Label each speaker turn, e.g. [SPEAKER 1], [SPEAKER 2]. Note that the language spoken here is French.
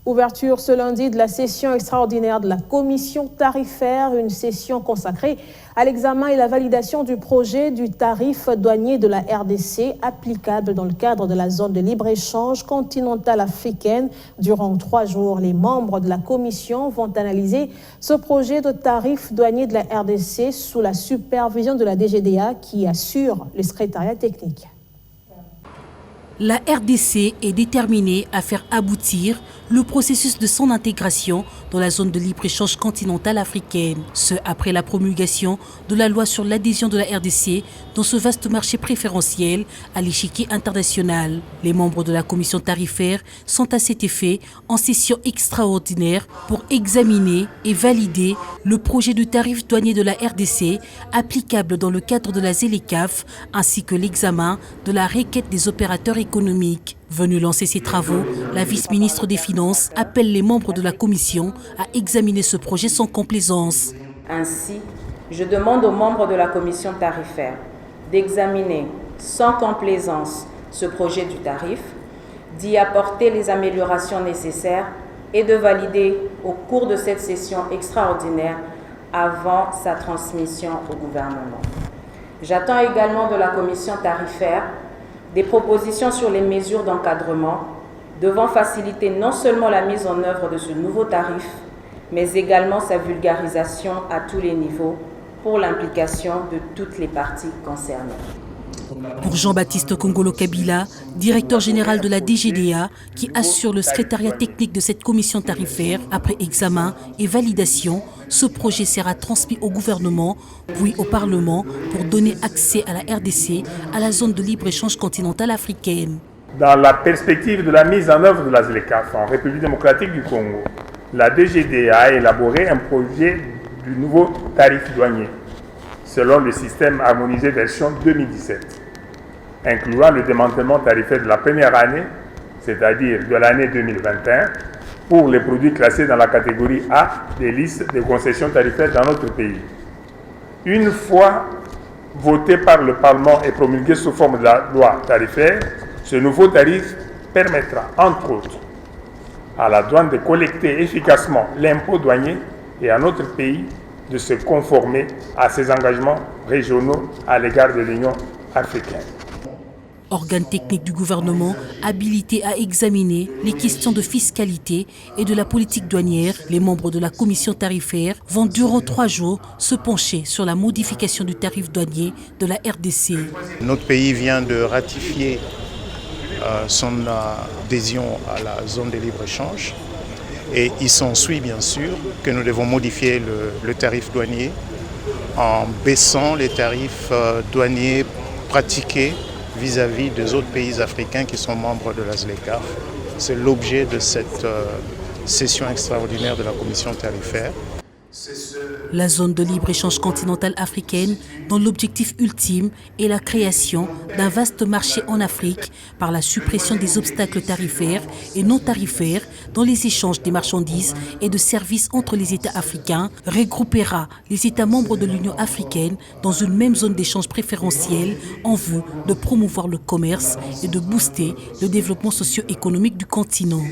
[SPEAKER 1] Ouverture ce lundi de la session extraordinaire de la commission tarifaire, une session consacrée à l'examen et la validation du projet du tarif douanier de la RDC applicable dans le cadre de la zone de libre-échange continentale africaine. Durant 3 jours, les membres de la commission vont analyser ce projet de tarif douanier de la RDC sous la supervision de la DGDA qui assure le secrétariat technique.
[SPEAKER 2] La RDC est déterminée à faire aboutir le processus de son intégration dans la zone de libre-échange continentale africaine. Ce, après la promulgation de la loi sur l'adhésion de la RDC dans ce vaste marché préférentiel à l'échiquier international. Les membres de la commission tarifaire sont à cet effet en session extraordinaire pour examiner et valider le projet de tarif douanier de la RDC applicable dans le cadre de la ZLECAf ainsi que l'examen de la requête des opérateurs économiques. Venue lancer ses travaux, la vice-ministre des Finances appelle les membres de la commission à examiner ce projet sans complaisance.
[SPEAKER 3] Ainsi, je demande aux membres de la commission tarifaire d'examiner sans complaisance ce projet du tarif, d'y apporter les améliorations nécessaires et de valider au cours de cette session extraordinaire avant sa transmission au gouvernement. J'attends également de la commission tarifaire des propositions sur les mesures d'encadrement devant faciliter non seulement la mise en œuvre de ce nouveau tarif, mais également sa vulgarisation à tous les niveaux pour l'implication de toutes les parties concernées.
[SPEAKER 2] Pour Jean-Baptiste Kongolo Kabila, directeur général de la DGDA, qui assure le secrétariat technique de cette commission tarifaire, après examen et validation, ce projet sera transmis au gouvernement, puis au Parlement, pour donner accès à la RDC, à la zone de libre-échange continentale africaine.
[SPEAKER 4] Dans la perspective de la mise en œuvre de la ZLECAf en République démocratique du Congo, la DGDA a élaboré un projet du nouveau tarif douanier, selon le système harmonisé version 2017, incluant le démantèlement tarifaire de la première année, c'est-à-dire de l'année 2021, pour les produits classés dans la catégorie A des listes de concessions tarifaires dans notre pays. Une fois voté par le Parlement et promulgué sous forme de la loi tarifaire, ce nouveau tarif permettra, entre autres, à la douane de collecter efficacement l'impôt douanier et à notre pays de se conformer à ses engagements régionaux à l'égard de l'Union africaine.
[SPEAKER 2] Organe technique du gouvernement habilité à examiner les questions de fiscalité et de la politique douanière, les membres de la commission tarifaire vont durant 3 jours se pencher sur la modification du tarif douanier de la RDC.
[SPEAKER 5] Notre pays vient de ratifier son adhésion à la zone de libre-échange et il s'ensuit bien sûr que nous devons modifier le tarif douanier en baissant les tarifs douaniers pratiqués vis-à-vis des autres pays africains qui sont membres de la ZLECAf. C'est l'objet de cette session extraordinaire de la commission tarifaire.
[SPEAKER 2] La zone de libre-échange continentale africaine, dont l'objectif ultime est la création d'un vaste marché en Afrique par la suppression des obstacles tarifaires et non tarifaires dans les échanges des marchandises et de services entre les États africains, regroupera les États membres de l'Union africaine dans une même zone d'échange préférentielle en vue de promouvoir le commerce et de booster le développement socio-économique du continent.